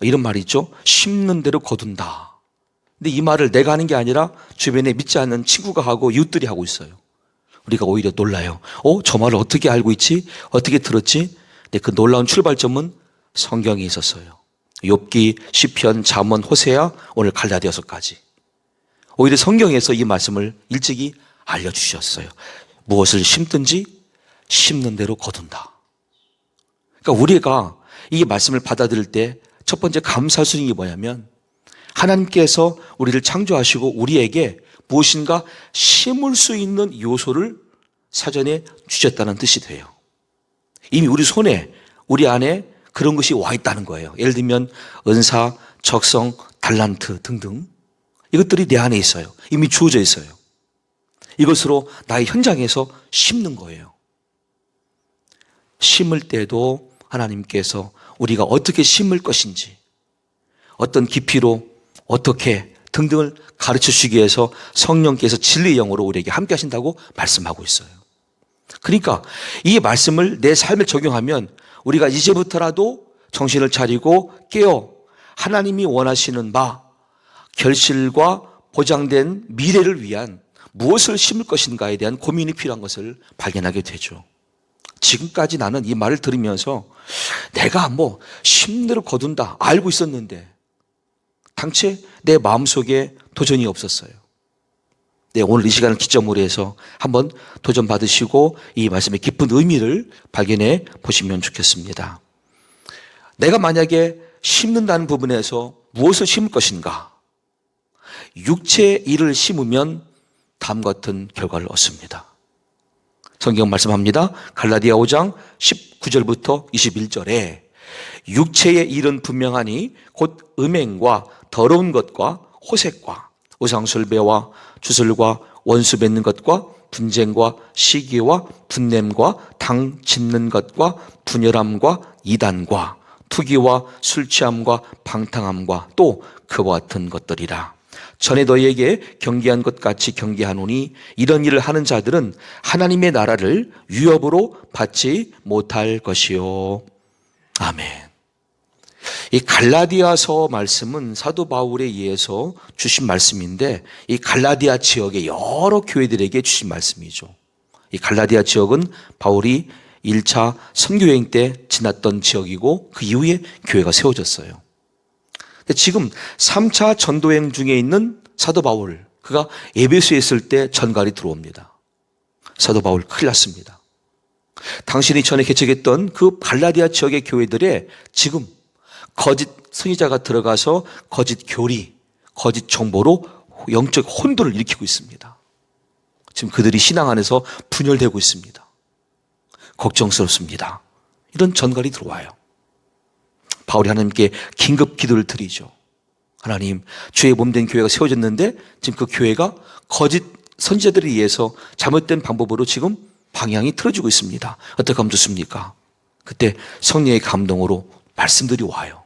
이런 말이 있죠. 심는 대로 거둔다. 근데 이 말을 내가 하는 게 아니라 주변에 믿지 않는 친구가 하고 이웃들이 하고 있어요. 우리가 오히려 놀라요. 저 말을 어떻게 알고 있지? 어떻게 들었지? 근데 그 놀라운 출발점은 성경에 있었어요. 욥기, 시편, 잠언, 호세아, 오늘 갈라디아서까지. 오히려 성경에서 이 말씀을 일찍이 알려주셨어요. 무엇을 심든지 심는 대로 거둔다. 그러니까 우리가 이 말씀을 받아들일 때 첫 번째 감사할 수 있는 게 뭐냐면 하나님께서 우리를 창조하시고 우리에게 무엇인가 심을 수 있는 요소를 사전에 주셨다는 뜻이 돼요. 이미 우리 손에, 우리 안에 그런 것이 와 있다는 거예요. 예를 들면 은사, 적성, 달란트 등등 이것들이 내 안에 있어요. 이미 주어져 있어요. 이것으로 나의 현장에서 심는 거예요. 심을 때도 하나님께서 우리가 어떻게 심을 것인지, 어떤 깊이로 어떻게 등등을 가르쳐 주기 위해서 성령께서 진리의 영으로 우리에게 함께 하신다고 말씀하고 있어요. 그러니까 이 말씀을 내 삶에 적용하면 우리가 이제부터라도 정신을 차리고 깨어 하나님이 원하시는 바, 결실과 보장된 미래를 위한 무엇을 심을 것인가에 대한 고민이 필요한 것을 발견하게 되죠. 지금까지 나는 이 말을 들으면서 내가 심는 대로 거둔다 알고 있었는데 당최 내 마음속에 도전이 없었어요. 네, 오늘 이 시간을 기점으로 해서 한번 도전 받으시고 이 말씀의 깊은 의미를 발견해 보시면 좋겠습니다. 내가 만약에 심는다는 부분에서 무엇을 심을 것인가? 육체의 일을 심으면 다음과 같은 결과를 얻습니다. 성경 말씀합니다. 갈라디아 5장 19절부터 21절에 육체의 일은 분명하니 곧 음행과 더러운 것과 호색과 우상숭배와 주술과 원수 맺는 것과 분쟁과 시기와 분냄과 당 짚는 것과 분열함과 이단과 투기와 술 취함과 방탕함과 또 그와 같은 것들이라. 전에 너희에게 경계한 것 같이 경계하노니 이런 일을 하는 자들은 하나님의 나라를 위협으로 받지 못할 것이요. 아멘. 이 갈라디아서 말씀은 사도 바울에 의해서 주신 말씀인데 이 갈라디아 지역의 여러 교회들에게 주신 말씀이죠. 이 갈라디아 지역은 바울이 1차 선교여행 때 지났던 지역이고 그 이후에 교회가 세워졌어요. 지금 3차 전도여행 중에 있는 사도 바울, 그가 에베소에 있을 때 전갈이 들어옵니다. 사도 바울 큰일 났습니다. 당신이 전에 개척했던 그 갈라디아 지역의 교회들에 지금 거짓 선지자가 들어가서 거짓 교리, 거짓 정보로 영적 혼돈을 일으키고 있습니다. 지금 그들이 신앙 안에서 분열되고 있습니다. 걱정스럽습니다. 이런 전갈이 들어와요. 바울이 하나님께 긴급 기도를 드리죠. 하나님, 주의 몸된 교회가 세워졌는데 지금 그 교회가 거짓 선지자들에 의해서 잘못된 방법으로 지금 방향이 틀어지고 있습니다. 어떻게 하면 좋습니까? 그때 성령의 감동으로 말씀들이 와요.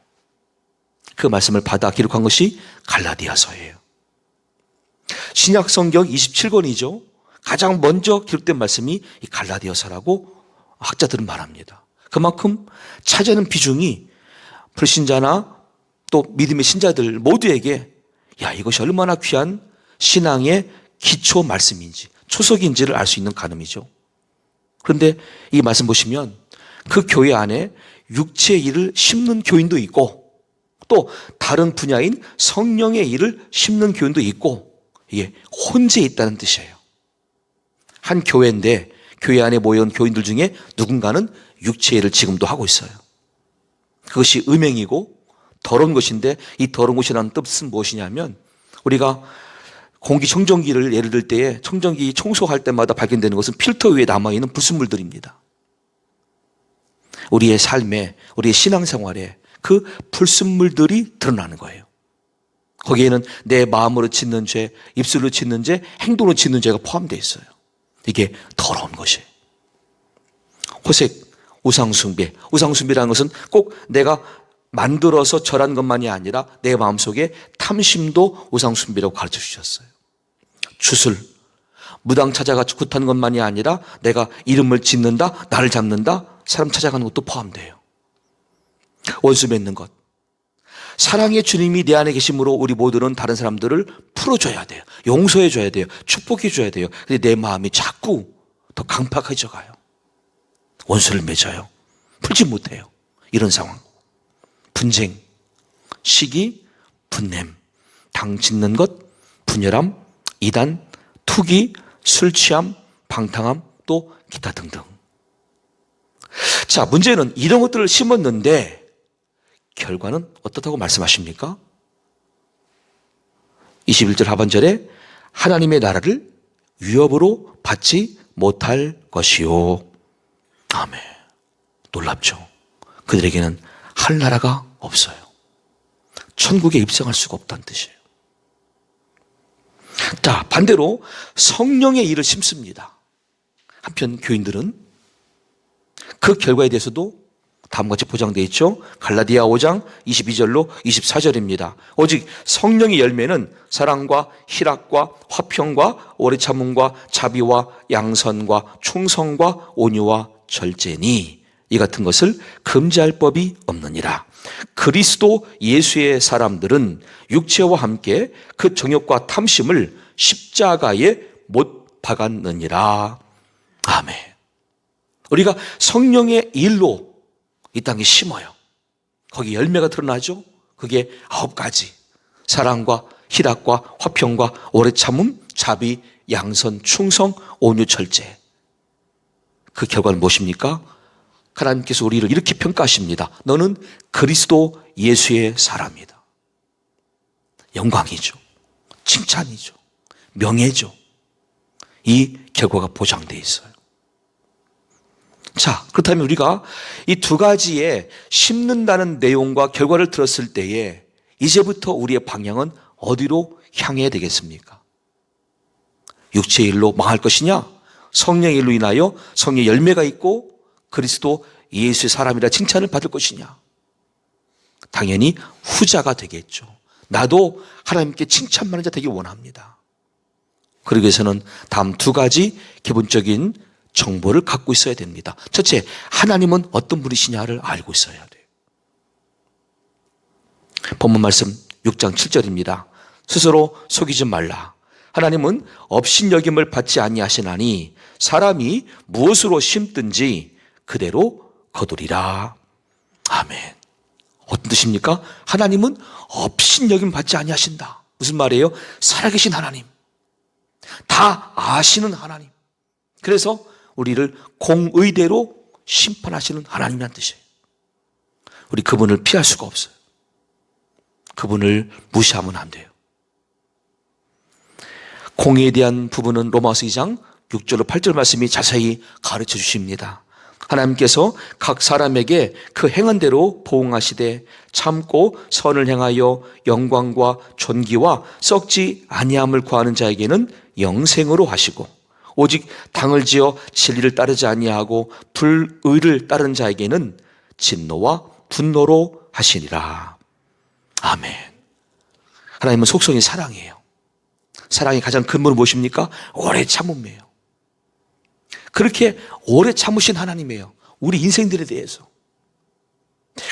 그 말씀을 받아 기록한 것이 갈라디아서예요. 신약 성경 27권이죠. 가장 먼저 기록된 말씀이 이 갈라디아서라고 학자들은 말합니다. 그만큼 차지하는 비중이 불신자나 또 믿음의 신자들 모두에게 이것이 얼마나 귀한 신앙의 기초 말씀인지 초석인지를 알 수 있는 간음이죠. 그런데 이 말씀 보시면 그 교회 안에 육체의 일을 심는 교인도 있고 또 다른 분야인 성령의 일을 심는 교인도 있고 이게 혼재해 있다는 뜻이에요. 한 교회인데 교회 안에 모여온 교인들 중에 누군가는 육체의 일을 지금도 하고 있어요. 그것이 음행이고 더러운 것인데 이 더러운 것이라는 뜻은 무엇이냐면 우리가 공기청정기를 예를 들 때에 청정기 청소할 때마다 발견되는 것은 필터 위에 남아있는 불순물들입니다. 우리의 삶에, 우리의 신앙생활에 그 불순물들이 드러나는 거예요. 거기에는 내 마음으로 짓는 죄, 입술로 짓는 죄, 행동으로 짓는 죄가 포함되어 있어요. 이게 더러운 것이에요. 호색, 우상숭배라는 것은 꼭 내가 만들어서 절한 것만이 아니라 내 마음속에 탐심도 우상숭배라고 가르쳐 주셨어요. 주술, 무당 찾아가지고 굿하는 것만이 아니라 내가 이름을 짓는다, 나를 잡는다, 사람 찾아가는 것도 포함돼요. 원수 맺는 것. 사랑의 주님이 내 안에 계심으로 우리 모두는 다른 사람들을 풀어줘야 돼요. 용서해줘야 돼요. 축복해줘야 돼요. 근데 내 마음이 자꾸 더 강팍해져 가요. 원수를 맺어요. 풀지 못해요. 이런 상황. 분쟁, 시기, 분냄, 당 짓는 것, 분열함, 이단, 투기, 술 취함, 방탕함, 또 기타 등등. 자, 문제는 이런 것들을 심었는데 결과는 어떻다고 말씀하십니까? 21절 하반절에 하나님의 나라를 위협으로 받지 못할 것이요. 아멘. 놀랍죠. 그들에게는 할 나라가 없어요. 천국에 입성할 수가 없다는 뜻이에요. 자, 반대로 성령의 일을 심습니다. 한편 교인들은 그 결과에 대해서도 다음과 같이 보장되어 있죠. 갈라디아 5장 22절로 24절입니다. 오직 성령의 열매는 사랑과 희락과 화평과 오래 참음과 자비와 양선과 충성과 온유와 절제니 이 같은 것을 금지할 법이 없느니라. 그리스도 예수의 사람들은 육체와 함께 그 정욕과 탐심을 십자가에 못 박았느니라. 아멘. 우리가 성령의 일로 이 땅에 심어요. 거기 열매가 드러나죠. 그게 9가지. 사랑과 희락과 화평과 오래 참음, 자비, 양선, 충성, 온유, 절제. 그 결과는 무엇입니까? 하나님께서 우리를 이렇게 평가하십니다. 너는 그리스도 예수의 사람이다. 영광이죠. 칭찬이죠. 명예죠. 이 결과가 보장되어 있어요. 자, 그렇다면 우리가 이 2가지의 심는다는 내용과 결과를 들었을 때에 이제부터 우리의 방향은 어디로 향해야 되겠습니까? 육체의 일로 망할 것이냐? 성령의 일로 인하여 성령의 열매가 있고 그리스도 예수의 사람이라 칭찬을 받을 것이냐? 당연히 후자가 되겠죠. 나도 하나님께 칭찬받는 자 되기 원합니다. 그러기 위해서는 다음 2가지 기본적인 정보를 갖고 있어야 됩니다. 첫째, 하나님은 어떤 분이시냐를 알고 있어야 돼요. 본문 말씀 6장 7절입니다. 스스로 속이지 말라. 하나님은 업신여김을 받지 아니하시나니 사람이 무엇으로 심든지 그대로 거두리라. 아멘. 어떤 뜻입니까? 하나님은 업신여김 받지 아니하신다. 무슨 말이에요? 살아계신 하나님. 다 아시는 하나님. 그래서 우리를 공의대로 심판하시는 하나님이라는 뜻이에요. 우리 그분을 피할 수가 없어요. 그분을 무시하면 안 돼요. 공의에 대한 부분은 로마서 2장 6절로 8절 말씀이 자세히 가르쳐 주십니다. 하나님께서 각 사람에게 그 행한 대로 보응하시되 참고 선을 행하여 영광과 존귀와 썩지 아니함을 구하는 자에게는 영생으로 하시고 오직 당을 지어 진리를 따르지 아니하고 불의를 따르는 자에게는 진노와 분노로 하시니라. 아멘. 하나님은 속성이 사랑이에요. 사랑의 가장 근본은 무엇입니까? 오래 참음이에요. 그렇게 오래 참으신 하나님이에요. 우리 인생들에 대해서.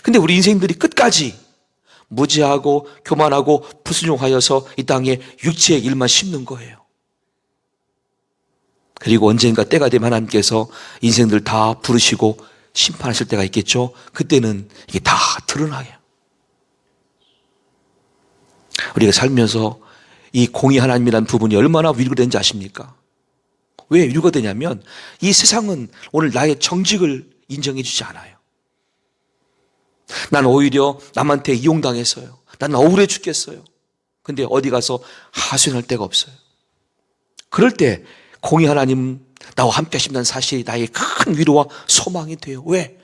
근데 우리 인생들이 끝까지 무지하고 교만하고 불순종하여서 이 땅에 육체의 일만 심는 거예요. 그리고 언젠가 때가 되면 하나님께서 인생들 다 부르시고 심판하실 때가 있겠죠. 그때는 이게 다 드러나요. 우리가 살면서 이 공의 하나님이라는 부분이 얼마나 위로가 되는지 아십니까? 왜 위로가 되냐면 이 세상은 오늘 나의 정직을 인정해 주지 않아요. 난 오히려 남한테 이용당했어요. 난 억울해 죽겠어요. 근데 어디 가서 하소연할 데가 없어요. 그럴 때 공의 하나님 나와 함께 하신다는 사실이 나의 큰 위로와 소망이 돼요. 왜?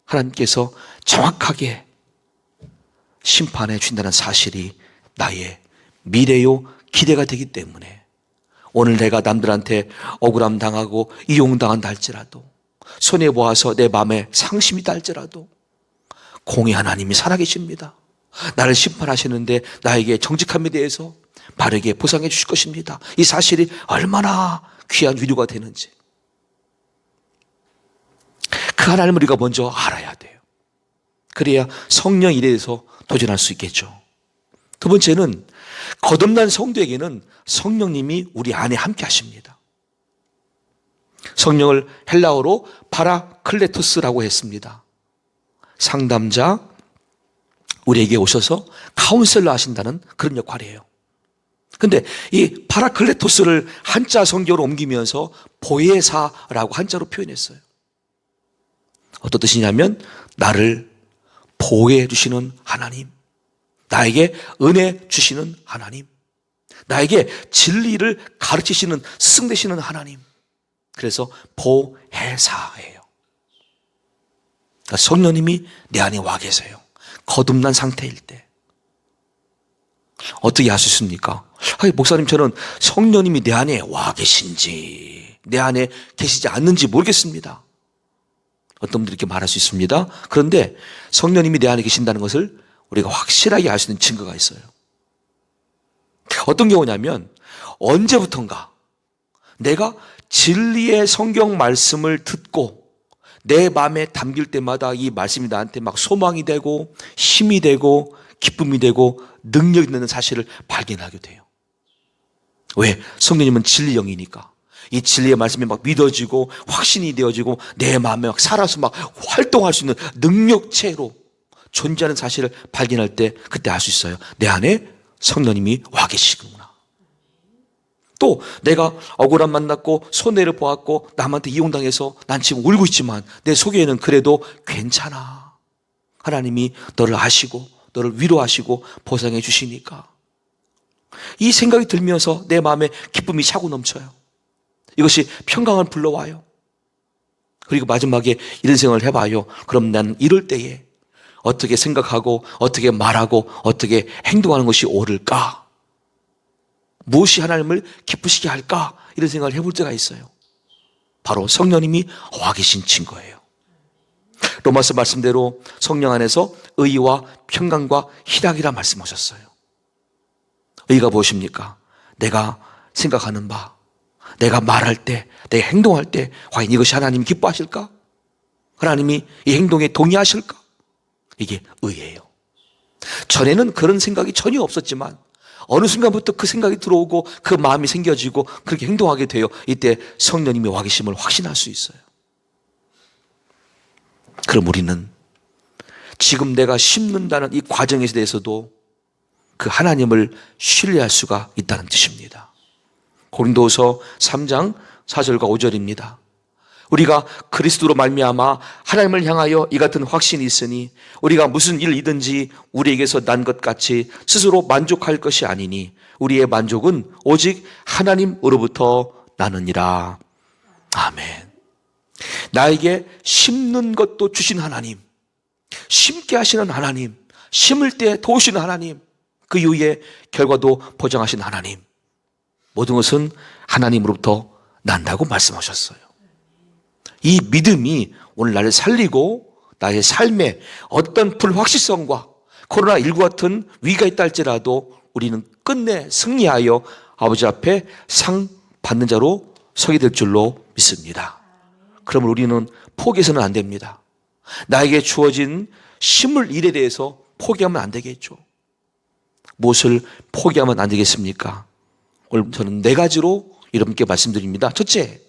하나님께서 정확하게 심판해 주신다는 사실이 나의 미래요 기대가 되기 때문에 오늘 내가 남들한테 억울함 당하고 이용당한다 할지라도 손해보아서 내 마음에 상심이 있다 할지라도 공의 하나님이 살아계십니다. 나를 심판하시는데 나에게 정직함에 대해서 바르게 보상해 주실 것입니다. 이 사실이 얼마나 귀한 위로가 되는지 그 하나님을 우리가 먼저 알아야 돼요. 그래야 성령 일에 대해서 도전할 수 있겠죠. 두 번째는 거듭난 성도에게는 성령님이 우리 안에 함께 하십니다. 성령을 헬라어로 파라클레토스라고 했습니다. 상담자, 우리에게 오셔서 카운셀러 하신다는 그런 역할이에요. 근데 이 파라클레토스를 한자 성경으로 옮기면서 보혜사라고 한자로 표현했어요. 어떤 뜻이냐면 나를 보호해 주시는 하나님, 나에게 은혜 주시는 하나님, 나에게 진리를 가르치시는 스승 되시는 하나님. 그래서 보혜사예요. 그러니까 성령님이 내 안에 와 계세요. 거듭난 상태일 때. 어떻게 할 수 있습니까? 목사님, 저는 성령님이 내 안에 와 계신지 내 안에 계시지 않는지 모르겠습니다. 어떤 분들이 이렇게 말할 수 있습니다. 그런데 성령님이 내 안에 계신다는 것을 우리가 확실하게 알 수 있는 증거가 있어요. 어떤 경우냐면 언제부턴가 내가 진리의 성경 말씀을 듣고 내 마음에 담길 때마다 이 말씀이 나한테 막 소망이 되고 힘이 되고 기쁨이 되고 능력이 되는 사실을 발견하게 돼요. 왜? 성령님은 진리 영이니까. 이 진리의 말씀이 막 믿어지고 확신이 되어지고 내 마음에 막 살아서 막 활동할 수 있는 능력체로 존재하는 사실을 발견할 때 그때 알 수 있어요. 내 안에 성령님이 와 계시구나. 또 내가 억울함 만났고 손해를 보았고 남한테 이용당해서 난 지금 울고 있지만 내 속에는 그래도 괜찮아. 하나님이 너를 아시고 너를 위로하시고 보상해 주시니까. 이 생각이 들면서 내 마음에 기쁨이 차고 넘쳐요. 이것이 평강을 불러와요. 그리고 마지막에 이런 생각을 해봐요. 그럼 난 이럴 때에 어떻게 생각하고 어떻게 말하고 어떻게 행동하는 것이 옳을까? 무엇이 하나님을 기쁘시게 할까? 이런 생각을 해볼 때가 있어요. 바로 성령님이 와 계신 증거예요. 로마서 말씀대로 성령 안에서 의와 평강과 희락이라 말씀하셨어요. 의가 무엇입니까? 내가 생각하는 바, 내가 말할 때, 내가 행동할 때 과연 이것이 하나님이 기뻐하실까? 하나님이 이 행동에 동의하실까? 이게 의예요. 전에는 그런 생각이 전혀 없었지만 어느 순간부터 그 생각이 들어오고 그 마음이 생겨지고 그렇게 행동하게 돼요. 이때 성령님이 와 계심을 확신할 수 있어요. 그럼 우리는 지금 내가 심는다는 이 과정에 대해서도 그 하나님을 신뢰할 수가 있다는 뜻입니다. 고린도후서 3장 4절과 5절입니다. 우리가 그리스도로 말미암아 하나님을 향하여 이 같은 확신이 있으니 우리가 무슨 일이든지 우리에게서 난 것 같이 스스로 만족할 것이 아니니 우리의 만족은 오직 하나님으로부터 나느니라. 아멘. 나에게 심는 것도 주신 하나님, 심게 하시는 하나님, 심을 때 도우시는 하나님, 그 이후에 결과도 보장하신 하나님, 모든 것은 하나님으로부터 난다고 말씀하셨어요. 이 믿음이 오늘 나를 살리고 나의 삶에 어떤 불확실성과 코로나19 같은 위기가 있다 할지라도 우리는 끝내 승리하여 아버지 앞에 상 받는 자로 서게 될 줄로 믿습니다. 그러면 우리는 포기해서는 안 됩니다. 나에게 주어진 심을 일에 대해서 포기하면 안 되겠죠. 무엇을 포기하면 안 되겠습니까? 오늘 저는 4가지로 여러분께 말씀드립니다. 첫째,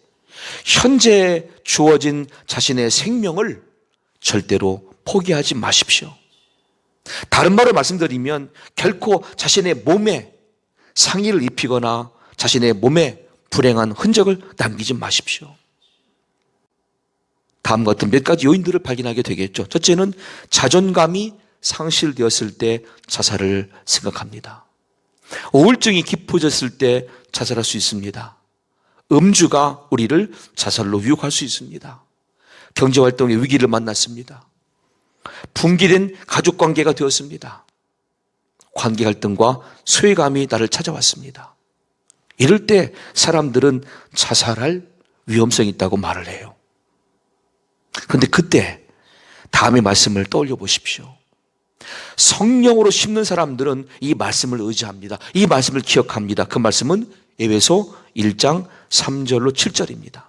현재 주어진 자신의 생명을 절대로 포기하지 마십시오. 다른 말로 말씀드리면 결코 자신의 몸에 상의를 입히거나 자신의 몸에 불행한 흔적을 남기지 마십시오. 다음과 같은 몇 가지 요인들을 발견하게 되겠죠. 첫째는 자존감이 상실되었을 때 자살을 생각합니다. 우울증이 깊어졌을 때 자살할 수 있습니다. 음주가 우리를 자살로 유혹할 수 있습니다. 경제활동의 위기를 만났습니다. 붕괴된 가족관계가 되었습니다. 관계 갈등과 소외감이 나를 찾아왔습니다. 이럴 때 사람들은 자살할 위험성이 있다고 말을 해요. 그런데 그때 다음의 말씀을 떠올려 보십시오. 성령으로 심는 사람들은 이 말씀을 의지합니다. 이 말씀을 기억합니다. 그 말씀은 에베소 1장 3절로 7절입니다.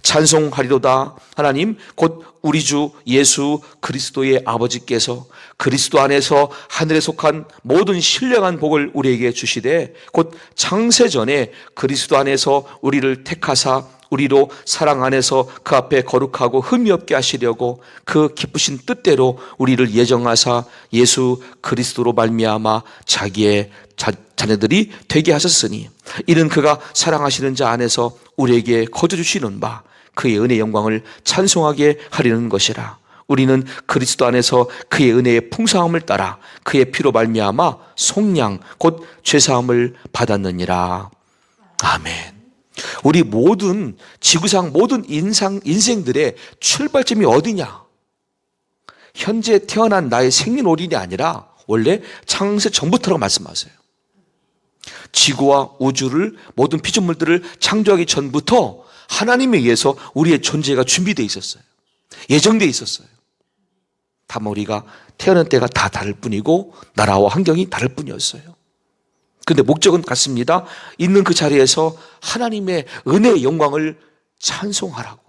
찬송하리로다. 하나님 곧 우리 주 예수 그리스도의 아버지께서 그리스도 안에서 하늘에 속한 모든 신령한 복을 우리에게 주시되 곧 창세전에 그리스도 안에서 우리를 택하사 우리로 사랑 안에서 그 앞에 거룩하고 흠이 없게 하시려고 그 기쁘신 뜻대로 우리를 예정하사 예수 그리스도로 말미암아 자기의 자녀들이 되게 하셨으니 이는 그가 사랑하시는 자 안에서 우리에게 거저 주시는 바 그의 은혜의 영광을 찬송하게 하려는 것이라. 우리는 그리스도 안에서 그의 은혜의 풍성함을 따라 그의 피로 말미암아 속량 곧 죄사함을 받았느니라. 아멘. 우리 모든 지구상 모든 인생들의 출발점이 어디냐? 현재 태어난 나의 생년월일이 아니라 원래 창세 전부터라고 말씀하세요. 지구와 우주를 모든 피조물들을 창조하기 전부터 하나님에 의해서 우리의 존재가 준비되어 있었어요. 예정되어 있었어요. 다만 우리가 태어난 때가 다 다를 뿐이고 나라와 환경이 다를 뿐이었어요. 그런데 목적은 같습니다. 있는 그 자리에서 하나님의 은혜의 영광을 찬송하라고.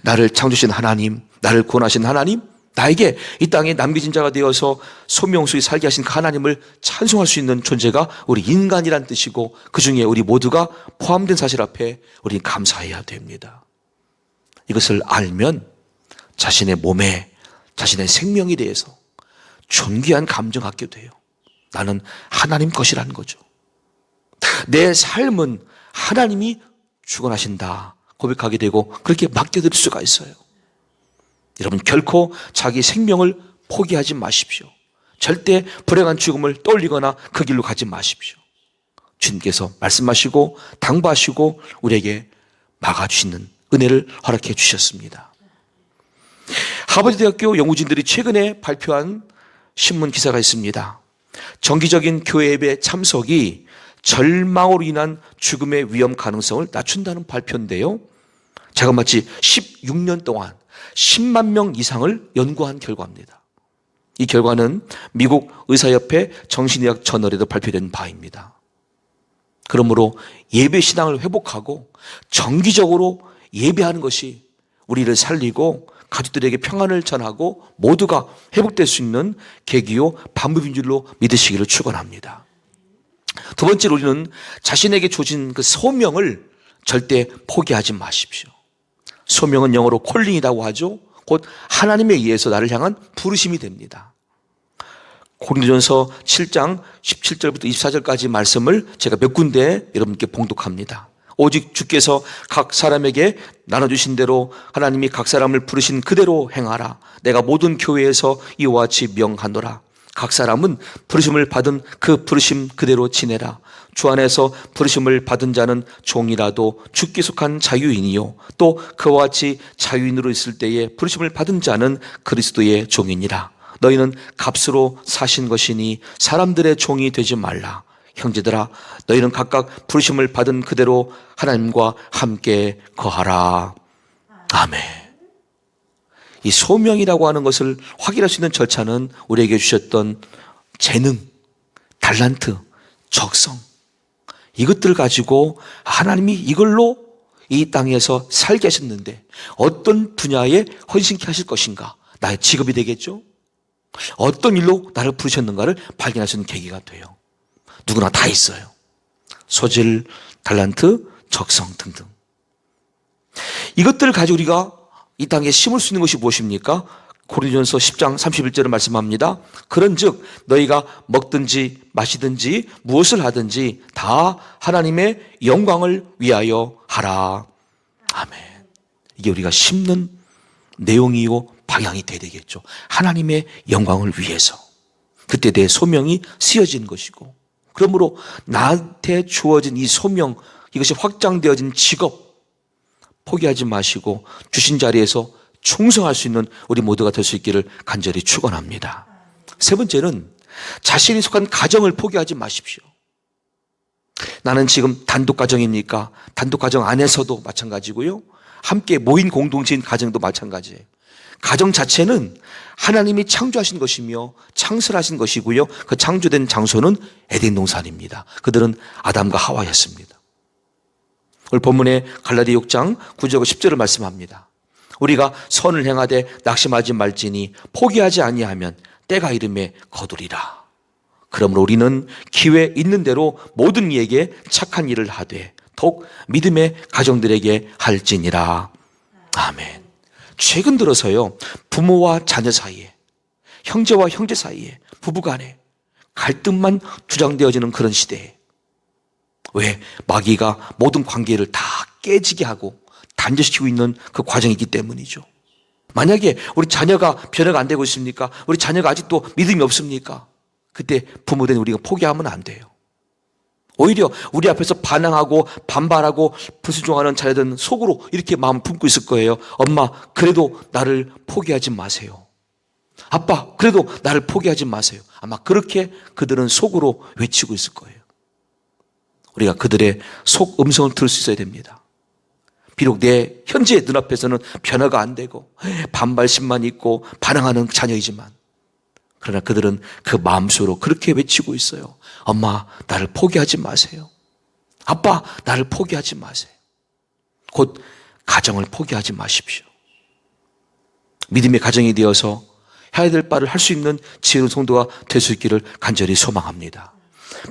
나를 창조하신 하나님, 나를 구원하신 하나님, 나에게 이 땅에 남겨진 자가 되어서 소명수에 살게 하신 그 하나님을 찬송할 수 있는 존재가 우리 인간이란 뜻이고 그 중에 우리 모두가 포함된 사실 앞에 우리는 감사해야 됩니다. 이것을 알면 자신의 몸에, 자신의 생명에 대해서 존귀한 감정 갖게 돼요. 나는 하나님 것이라는 거죠. 내 삶은 하나님이 주관하신다 고백하게 되고 그렇게 맡겨드릴 수가 있어요. 여러분 결코 자기 생명을 포기하지 마십시오. 절대 불행한 죽음을 떠올리거나 그 길로 가지 마십시오. 주님께서 말씀하시고 당부하시고 우리에게 막아주시는 은혜를 허락해 주셨습니다. 하버드대학교 연구진들이 최근에 발표한 신문 기사가 있습니다. 정기적인 교회 예배 참석이 절망으로 인한 죽음의 위험 가능성을 낮춘다는 발표인데요. 제가 마치 16년 동안 10만 명 이상을 연구한 결과입니다. 이 결과는 미국 의사협회 정신의학 저널에도 발표된 바입니다. 그러므로 예배 신앙을 회복하고 정기적으로 예배하는 것이 우리를 살리고 가족들에게 평안을 전하고 모두가 회복될 수 있는 계기요 방법인 줄로 믿으시기를 축원합니다. 두 번째로 우리는 자신에게 주어진 그 소명을 절대 포기하지 마십시오. 소명은 영어로 콜링이라고 하죠. 곧 하나님에 의해서 나를 향한 부르심이 됩니다. 고린도전서 7장 17절부터 24절까지 말씀을 제가 몇 군데 여러분께 봉독합니다. 오직 주께서 각 사람에게 나눠주신 대로 하나님이 각 사람을 부르신 그대로 행하라. 내가 모든 교회에서 이와 같이 명하노라. 각 사람은 부르심을 받은 그 부르심 그대로 지내라. 주 안에서 부르심을 받은 자는 종이라도 주께 속한 자유인이요 또 그와 같이 자유인으로 있을 때에 부르심을 받은 자는 그리스도의 종이니라. 너희는 값으로 사신 것이니 사람들의 종이 되지 말라. 형제들아 너희는 각각 부르심을 받은 그대로 하나님과 함께 거하라. 아멘. 이 소명이라고 하는 것을 확인할 수 있는 절차는 우리에게 주셨던 재능, 달란트, 적성 이것들을 가지고 하나님이 이걸로 이 땅에서 살게 하셨는데 어떤 분야에 헌신케 하실 것인가? 나의 직업이 되겠죠? 어떤 일로 나를 부르셨는가를 발견할 수 있는 계기가 돼요. 누구나 다 있어요. 소질, 달란트, 적성 등등. 이것들을 가지고 우리가 이 땅에 심을 수 있는 것이 무엇입니까? 고린도전서 10장 31절을 말씀합니다. 그런즉 너희가 먹든지 마시든지 무엇을 하든지 다 하나님의 영광을 위하여 하라. 아멘. 이게 우리가 심는 내용이고 방향이 돼야 되겠죠. 하나님의 영광을 위해서. 그때 내 소명이 쓰여진 것이고 그러므로 나한테 주어진 이 소명 이것이 확장되어진 직업 포기하지 마시고 주신 자리에서 충성할 수 있는 우리 모두가 될 수 있기를 간절히 축원합니다. 세 번째는 자신이 속한 가정을 포기하지 마십시오. 나는 지금 단독 가정입니까? 단독 가정 안에서도 마찬가지고요. 함께 모인 공동체인 가정도 마찬가지예요. 가정 자체는 하나님이 창조하신 것이며 창설하신 것이고요. 그 창조된 장소는 에덴 동산입니다. 그들은 아담과 하와였습니다. 오늘 본문의 갈라디 6장 9절 10절을 말씀합니다. 우리가 선을 행하되 낙심하지 말지니 포기하지 아니하면 때가 이름에 거두리라. 그러므로 우리는 기회 있는 대로 모든 이에게 착한 일을 하되 더욱 믿음의 가정들에게 할지니라. 아멘. 최근 들어서요, 부모와 자녀 사이에, 형제와 형제 사이에, 부부간에 갈등만 주장되어지는 그런 시대에, 왜? 마귀가 모든 관계를 다 깨지게 하고 단절시키고 있는 그 과정이기 때문이죠. 만약에 우리 자녀가 변화가 안 되고 있습니까? 우리 자녀가 아직도 믿음이 없습니까? 그때 부모된 우리가 포기하면 안 돼요. 오히려 우리 앞에서 반항하고 반발하고 불순종하는 자녀들은 속으로 이렇게 마음 품고 있을 거예요. 엄마, 그래도 나를 포기하지 마세요. 아빠, 그래도 나를 포기하지 마세요. 아마 그렇게 그들은 속으로 외치고 있을 거예요. 우리가 그들의 속 음성을 들을 수 있어야 됩니다. 비록 내 현재 눈앞에서는 변화가 안 되고 반발심만 있고 반항하는 자녀이지만, 그러나 그들은 그 마음속으로 그렇게 외치고 있어요. 엄마, 나를 포기하지 마세요. 아빠, 나를 포기하지 마세요. 곧 가정을 포기하지 마십시오. 믿음의 가정이 되어서 해야 될 바를 할 수 있는 지혜로운 성도가 될 수 있기를 간절히 소망합니다.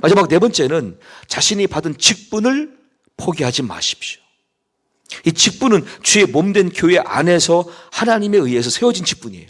마지막 네 번째는 자신이 받은 직분을 포기하지 마십시오. 이 직분은 주의 몸된 교회 안에서 하나님에 의해서 세워진 직분이에요.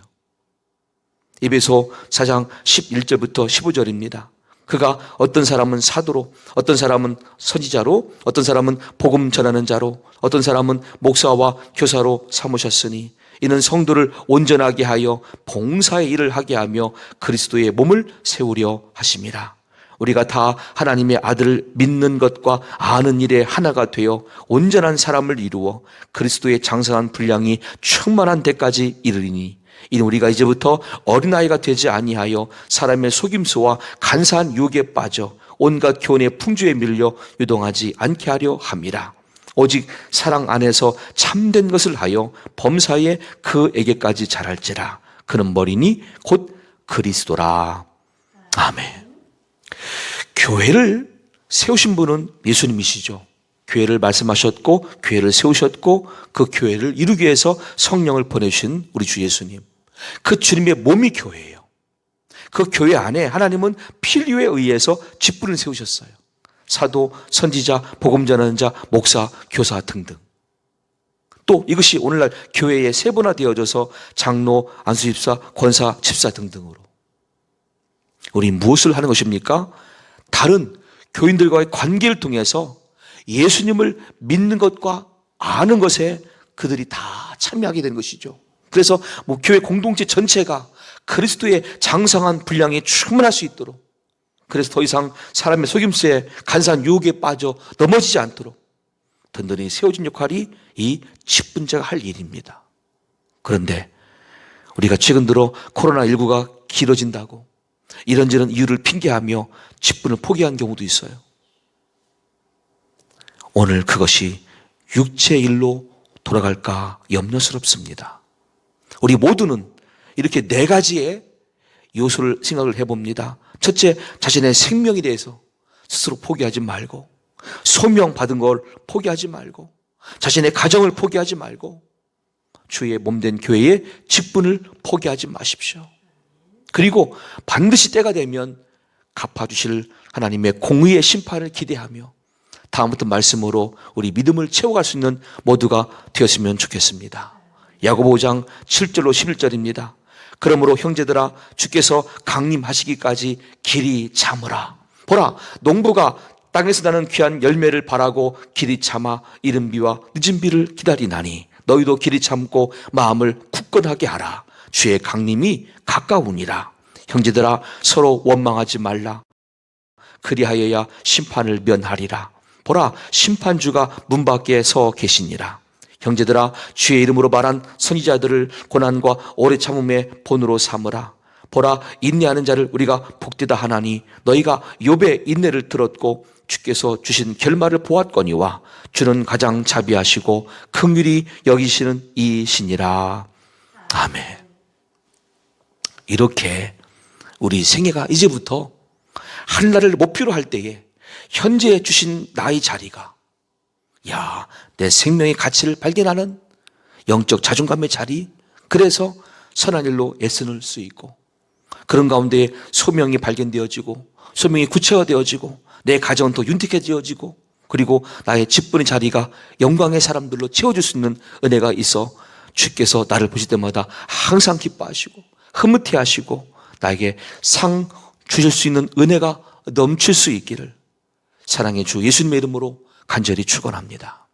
에베소 4장 11절부터 15절입니다. 그가 어떤 사람은 사도로, 어떤 사람은 선지자로, 어떤 사람은 복음 전하는 자로, 어떤 사람은 목사와 교사로 삼으셨으니 이는 성도를 온전하게 하여 봉사의 일을 하게 하며 그리스도의 몸을 세우려 하심이라. 우리가 다 하나님의 아들을 믿는 것과 아는 일에 하나가 되어 온전한 사람을 이루어 그리스도의 장성한 분량이 충만한 데까지 이르리니, 이는 우리가 이제부터 어린아이가 되지 아니하여 사람의 속임수와 간사한 유혹에 빠져 온갖 교훈의 풍조에 밀려 유동하지 않게 하려 함이라. 오직 사랑 안에서 참된 것을 하여 범사에 그에게까지 자랄지라. 그는 머리니 곧 그리스도라. 아멘. 교회를 세우신 분은 예수님이시죠. 교회를 말씀하셨고 교회를 세우셨고 그 교회를 이루기 위해서 성령을 보내주신 우리 주 예수님, 그 주님의 몸이 교회예요. 그 교회 안에 하나님은 필요에 의해서 직분을 세우셨어요. 사도, 선지자, 복음 전하는 자, 목사, 교사 등등. 또 이것이 오늘날 교회에 세분화되어져서 장로, 안수집사, 권사, 집사 등등으로. 우리 무엇을 하는 것입니까? 다른 교인들과의 관계를 통해서 예수님을 믿는 것과 아는 것에 그들이 다 참여하게 된 것이죠. 그래서 교회 공동체 전체가 그리스도의 장성한 분량이 충만할 수 있도록, 그래서 더 이상 사람의 속임수에 간사한 유혹에 빠져 넘어지지 않도록 든든히 세워진 역할이 이 직분자가 할 일입니다. 그런데 우리가 최근 들어 코로나19가 길어진다고 이런저런 이유를 핑계하며 직분을 포기한 경우도 있어요. 오늘 그것이 육체의 일로 돌아갈까 염려스럽습니다. 우리 모두는 이렇게 네 가지의 요소를 생각을 해봅니다. 첫째, 자신의 생명에 대해서 스스로 포기하지 말고, 소명 받은 걸 포기하지 말고, 자신의 가정을 포기하지 말고, 주의 몸된 교회의 직분을 포기하지 마십시오. 그리고 반드시 때가 되면 갚아주실 하나님의 공의의 심판을 기대하며 다음부터 말씀으로 우리 믿음을 채워갈 수 있는 모두가 되었으면 좋겠습니다. 야고보 5장 7절로 11절입니다. 그러므로 형제들아, 주께서 강림하시기까지 길이 참으라. 보라, 농부가 땅에서 나는 귀한 열매를 바라고 길이 참아 이른 비와 늦은 비를 기다리나니 너희도 길이 참고 마음을 굳건하게 하라. 주의 강림이 가까우니라. 형제들아, 서로 원망하지 말라. 그리하여야 심판을 면하리라. 보라, 심판주가 문 밖에 서 계시니라. 형제들아, 주의 이름으로 말한 선지자들을 고난과 오래 참음의 본으로 삼으라. 보라, 인내하는 자를 우리가 복되다 하나니 너희가 욥의 인내를 들었고 주께서 주신 결말을 보았거니와 주는 가장 자비하시고 긍휼히 여기시는 이시니라. 아멘. 이렇게 우리 생애가 이제부터 하늘나라를 목표로 할 때에 현재 주신 나의 자리가 야, 내 생명의 가치를 발견하는 영적 자존감의 자리, 그래서 선한 일로 애쓰는 수 있고, 그런 가운데 소명이 발견되어지고 소명이 구체화되어지고 내 가정은 더 윤택해지어지고, 그리고 나의 직분의 자리가 영광의 사람들로 채워줄 수 있는 은혜가 있어 주께서 나를 보실 때마다 항상 기뻐하시고 흐뭇해하시고 나에게 상 주실 수 있는 은혜가 넘칠 수 있기를 사랑의 주 예수님의 이름으로 간절히 축원합니다.